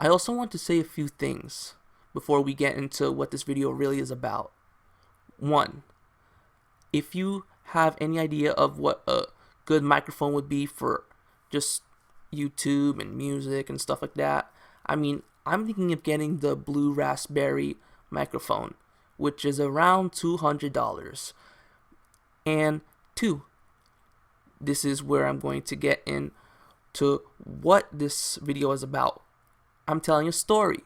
I also want to say a few things before we get into what this video really is about. One, if you have any idea of what a good microphone would be for just YouTube and music and stuff like that, I'm thinking of getting the Blue Raspberry microphone, which is around $200. And two, this is where I'm going to get into what this video is about. I'm telling a story,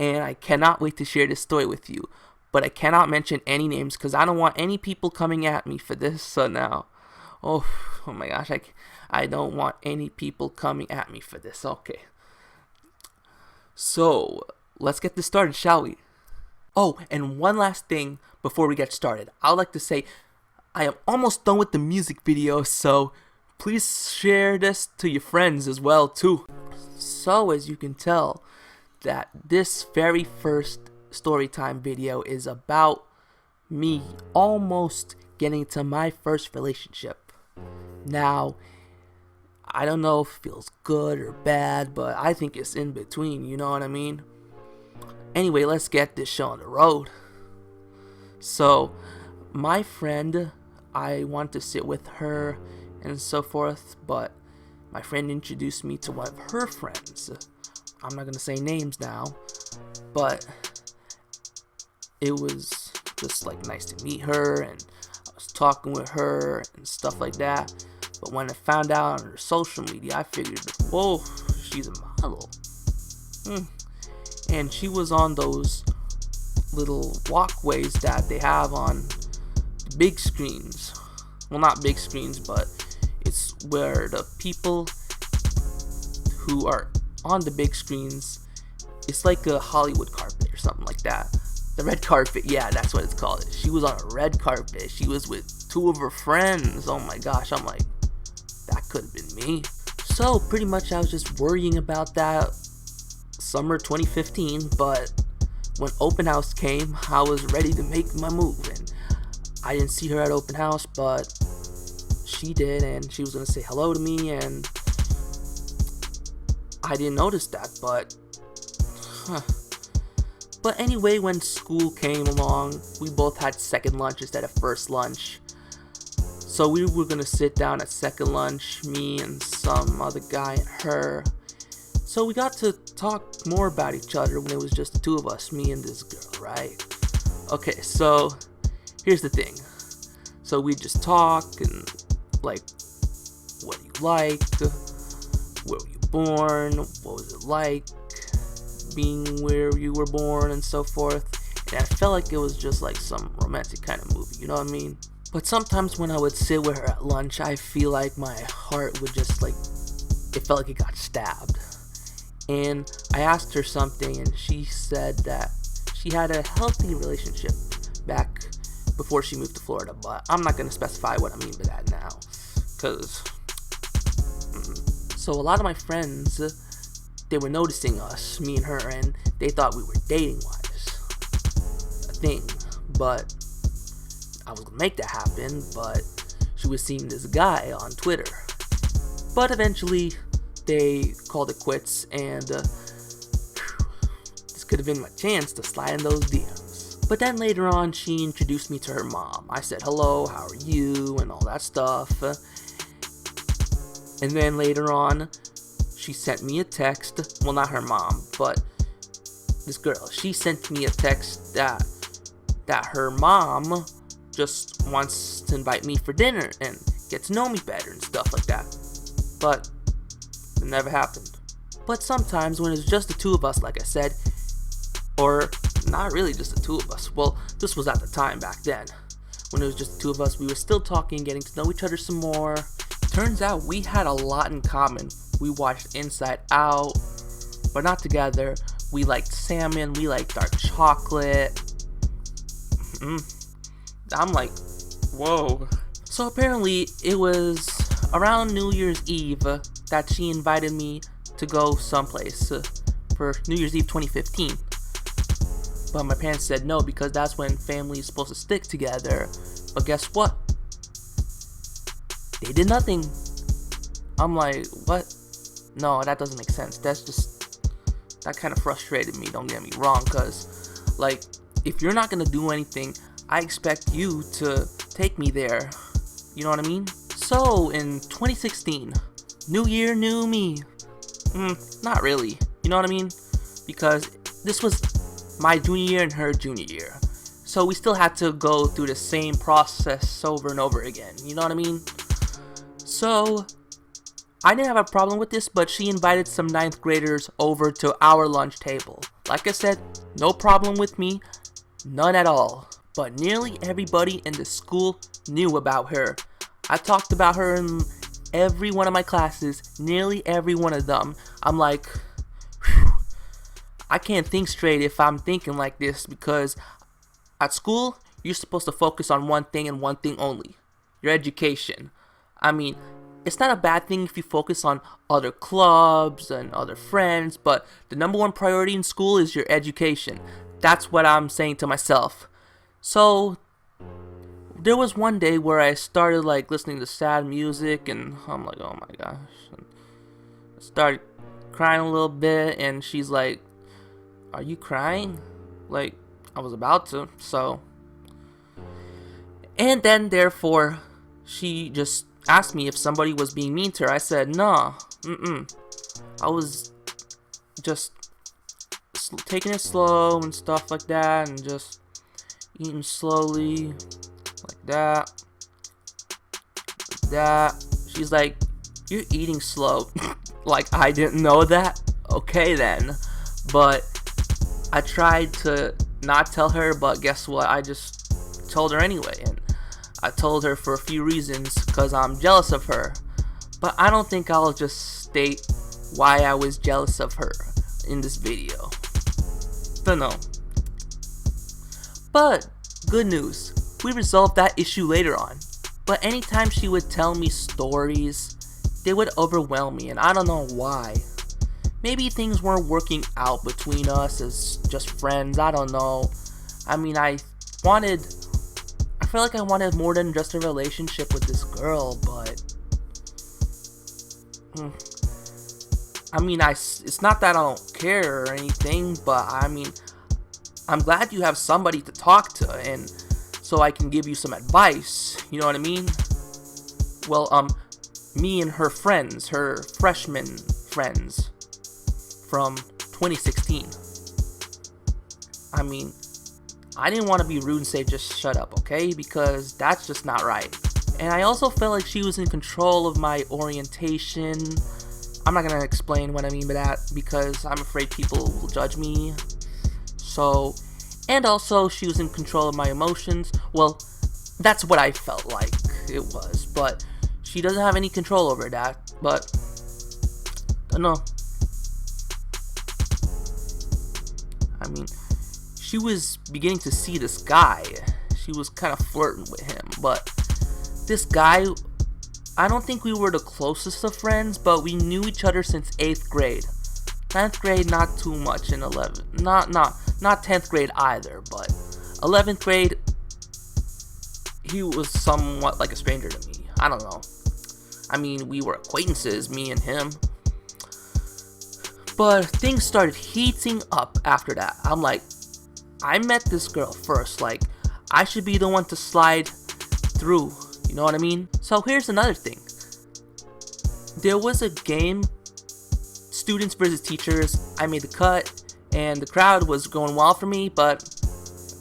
and I cannot wait to share this story with you, but I cannot mention any names because I don't want any people coming at me for this now. Oh my gosh, I don't want any people coming at me for this. Okay. So, let's get this started, shall we? Oh, and one last thing before we get started. I'd like to say I am almost done with the music video, so please share this to your friends as well, too. So, as you can tell, that this very first storytime video is about me almost getting into my first relationship. Now, I don't know if it feels good or bad, but I think it's in between, you know what I mean? Anyway, let's get this show on the road. So, my friend, I want to sit with her and so forth, but my friend introduced me to one of her friends. I'm not gonna say names now, but it was just like nice to meet her, and I was talking with her and stuff like that. But when I found out on her social media, I figured, whoa, she's a model. And she was on those little walkways that they have on big screens. Well, not big screens, but it's where the people who are on the big screens, it's like a Hollywood carpet or something like that. The red carpet, yeah, that's what it's called. She was on a red carpet. She was with two of her friends. Oh my gosh, I'm like, that could have been me. So pretty much I was just worrying about that summer 2015, but when open house came, I was ready to make my move, and I didn't see her at open house, but she did, and she was gonna say hello to me, and I didn't notice that, but anyway, when school came along, we both had second lunch instead of first lunch. So we were gonna sit down at second lunch, me and some other guy and her. So we got to talk more about each other when it was just the two of us, me and this girl, right? Okay, so here's the thing. So we just talk and like, what do you like? Where were you born? What was it like being where you were born and so forth? And I felt like it was just like some romantic kind of movie, you know what I mean? But sometimes when I would sit with her at lunch, I feel like my heart would just like, it felt like it got stabbed. And I asked her something, and she said that she had a healthy relationship back before she moved to Florida, but I'm not going to specify what I mean by that now, because so a lot of my friends, they were noticing us, me and her, and they thought we were dating wise a thing, but I was gonna make that happen. But she was seeing this guy on Twitter, but eventually they called it quits, and this could have been my chance to slide in those DMs. But then later on, she introduced me to her mom. I said hello, how are you, and all that stuff. And then later on, she sent me a text. Well, not her mom, but this girl. She sent me a text that her mom just wants to invite me for dinner and get to know me better and stuff like that. But it never happened. But sometimes when it's just the two of us, like I said, or not really just the two of us, well, this was at the time back then, when it was just the two of us, we were still talking, getting to know each other some more. Turns out we had a lot in common. We watched Inside Out, but not together. We liked salmon, we liked dark chocolate. I'm like, whoa. So apparently it was around New Year's Eve that she invited me to go someplace for New Year's Eve 2015. But my parents said no because that's when family is supposed to stick together. But guess what? They did nothing. I'm like, what? No, that doesn't make sense. That's just that kind of frustrated me, don't get me wrong, because, like, if you're not gonna do anything, I expect you to take me there. You know what I mean? So, in 2016, new year, new me. Not really. You know what I mean? Because this was my junior year and her junior year. So we still had to go through the same process over and over again. You know what I mean? So, I didn't have a problem with this, but she invited some 9th graders over to our lunch table. Like I said, no problem with me. None at all. But nearly everybody in the school knew about her. I talked about her in every one of my classes, nearly every one of them. I'm like, whew, I can't think straight if I'm thinking like this, because at school, you're supposed to focus on one thing and one thing only, your education. I mean, it's not a bad thing if you focus on other clubs and other friends, but the number one priority in school is your education. That's what I'm saying to myself. So, there was one day where I started like listening to sad music, and I'm like, oh my gosh. And I started crying a little bit, and she's like, are you crying? Like, I was about to, so. And then, therefore, she just asked me if somebody was being mean to her. I said, nah, I was just taking it slow and stuff like that, and just eating slowly, like that. She's like, you're eating slow. Like, I didn't know that? Okay then. But I tried to not tell her, but guess what? I just told her anyway. And I told her for a few reasons, because I'm jealous of her. But I don't think I'll just state why I was jealous of her in this video. Don't know. But, good news. We resolved that issue later on. But anytime she would tell me stories, they would overwhelm me, and I don't know why. Maybe things weren't working out between us as just friends, I don't know. I mean, I feel like I wanted more than just a relationship with this girl, but I mean, it's not that I don't care or anything, but I mean, I'm glad you have somebody to talk to, and so I can give you some advice, you know what I mean? Well, me and her friends, her freshman friends from 2016. I mean, I didn't want to be rude and say just shut up, okay? Because that's just not right. And I also felt like she was in control of my orientation. I'm not going to explain what I mean by that, because I'm afraid people will judge me. So, and also she was in control of my emotions. Well, that's what I felt like it was, but she doesn't have any control over that. But no, I mean, she was beginning to see this guy. She was kind of flirting with him, but this guy, I don't think we were the closest of friends, but we knew each other since 8th grade. 9th grade, not too much, and 11th, not 10th grade either, but 11th grade, he was somewhat like a stranger to me. I don't know. I mean, we were acquaintances, me and him. But things started heating up after that. I'm like, I met this girl first. Like, I should be the one to slide through. You know what I mean? So here's another thing. There was a game, students versus teachers. I made the cut, and the crowd was going wild for me, but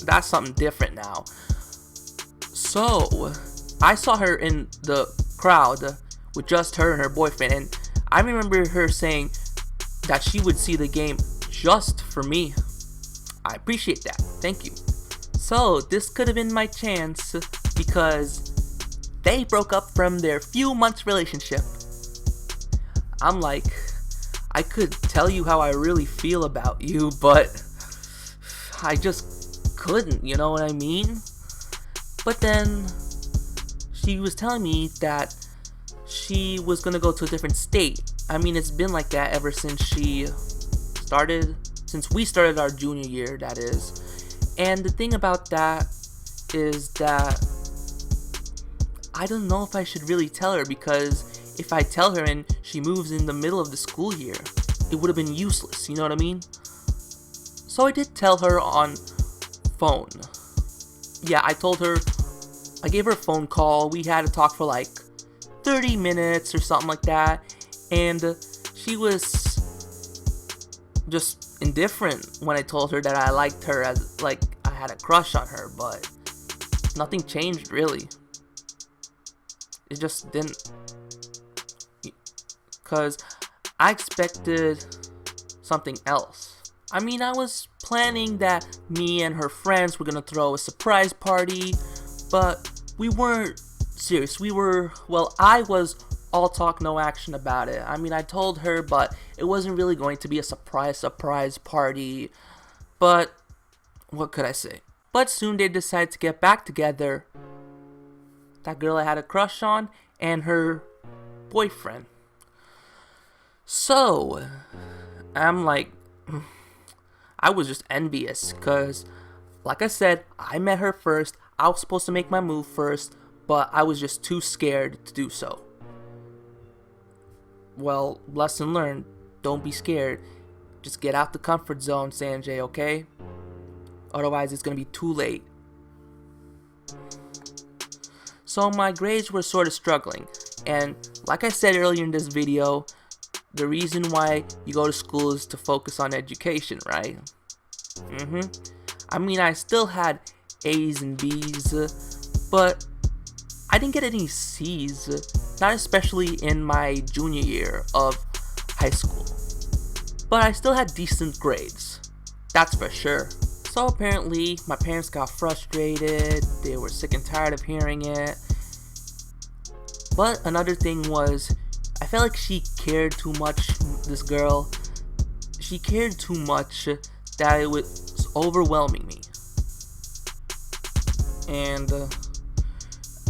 that's something different now. So, I saw her in the crowd with just her and her boyfriend, and I remember her saying that she would see the game just for me. I appreciate that. Thank you. So, this could have been my chance, because they broke up from their few months relationship. I'm like, I could tell you how I really feel about you, but I just couldn't, you know what I mean? But then she was telling me that she was gonna go to a different state. I mean, it's been like that ever since we started our junior year, that is. And the thing about that is that I don't know if I should really tell her, because if I tell her and she moves in the middle of the school year, it would have been useless, you know what I mean? So I did tell her on phone. Yeah, I gave her a phone call. We had to talk for like 30 minutes or something like that. And she was just indifferent when I told her that I liked her, as like I had a crush on her, but nothing changed really. It just didn't. Because I expected something else. I mean, I was planning that me and her friends were gonna throw a surprise party, but we weren't serious. I was all talk, no action about it. I mean, I told her, but it wasn't really going to be a surprise party. But what could I say? But soon they decided to get back together. That girl I had a crush on and her boyfriend. So, I'm like, I was just envious because, like I said, I met her first. I was supposed to make my move first, but I was just too scared to do so. Well, lesson learned. Don't be scared. Just get out the comfort zone, Sanjay, okay? Otherwise, it's going to be too late. So my grades were sort of struggling. And like I said earlier in this video, the reason why you go to school is to focus on education, right? I mean, I still had A's and B's, but I didn't get any C's, not especially in my junior year of high school. But I still had decent grades, that's for sure. So apparently, my parents got frustrated, they were sick and tired of hearing it. But another thing was, I felt like she cared too much, this girl. She cared too much that it was overwhelming me. And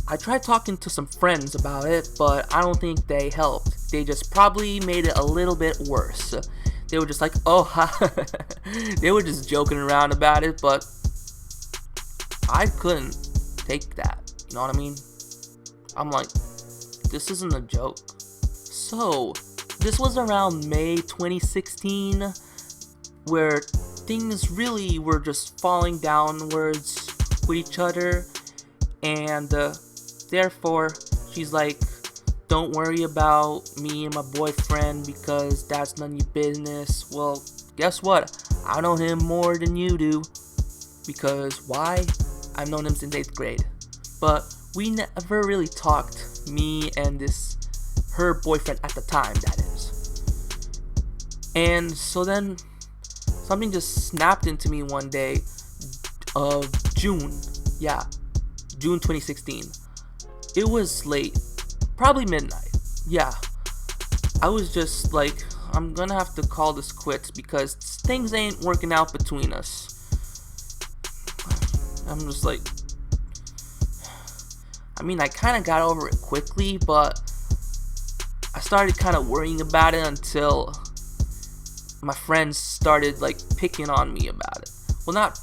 I tried talking to some friends about it, but I don't think they helped. They just probably made it a little bit worse. They were just like, oh, they were just joking around about it, but I couldn't take that. You know what I mean? I'm like, this isn't a joke. So, this was around May 2016, where things really were just falling downwards with each other, and therefore, she's like, don't worry about me and my boyfriend because that's none of your business. Well, guess what? I know him more than you do. Because why? I've known him since 8th grade. But we never really talked, me and her boyfriend at the time, that is. And so then, something just snapped into me one day of June 2016. It was late, probably midnight, yeah. I was just like, I'm gonna have to call this quits because things ain't working out between us. I'm just like, I mean, I kind of got over it quickly, but I started kind of worrying about it until my friends started like picking on me about it. Well, not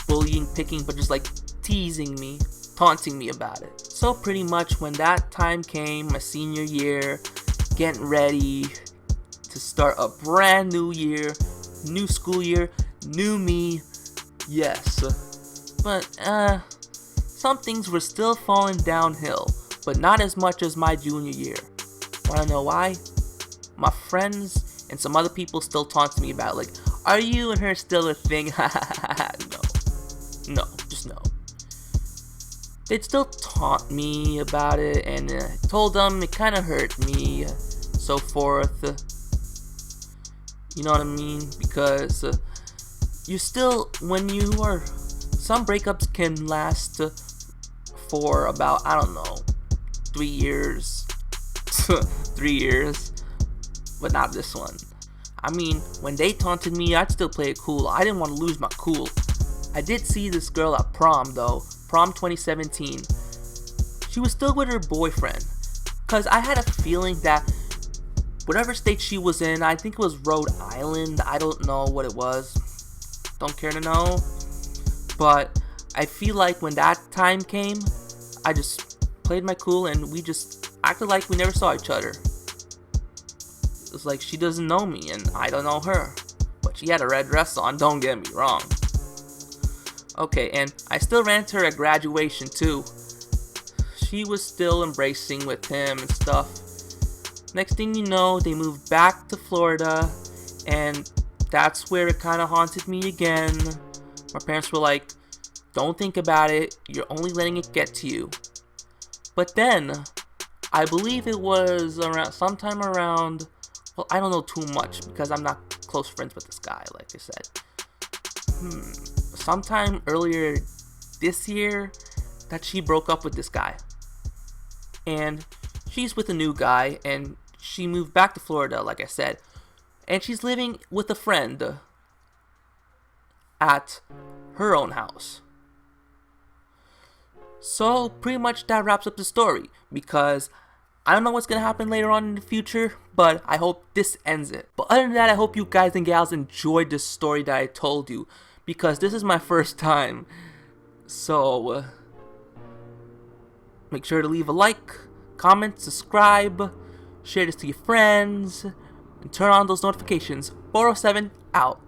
bullying, picking, but just like teasing me, taunting me about it. So pretty much when that time came, my senior year, getting ready to start a brand new year, new school year, new me, yes. But some things were still falling downhill, but not as much as my junior year. Wanna know why? My friends and some other people still taunt me about it, like, are you and her still a thing? No, just no. They'd still taunt me about it, and I told them it kind of hurt me, so forth. You know what I mean? Because you still, when you are, some breakups can last for about, I don't know, 3 years. 3 years. But not this one. I mean, when they taunted me, I'd still play it cool. I didn't want to lose my cool. I did see this girl at prom, though. Prom 2017. She was still with her boyfriend. Because I had a feeling that whatever state she was in, I think it was Rhode Island. I don't know what it was. Don't care to know. But I feel like when that time came, I just played my cool and we just acted like we never saw each other. It's like she doesn't know me and I don't know her. But she had a red dress on, don't get me wrong. Okay, and I still ran into her at graduation too. She was still embracing with him and stuff. Next thing you know, they moved back to Florida, and that's where it kind of haunted me again. My parents were like, don't think about it, you're only letting it get to you. But then, I believe it was sometime around, well, I don't know too much because I'm not close friends with this guy, like I said. Sometime earlier this year that she broke up with this guy. And she's with a new guy, and she moved back to Florida, like I said. And she's living with a friend at her own house. So, pretty much that wraps up the story, because I don't know what's going to happen later on in the future, but I hope this ends it. But other than that, I hope you guys and gals enjoyed this story that I told you, because this is my first time. So, make sure to leave a like, comment, subscribe, share this to your friends, and turn on those notifications. 407 out.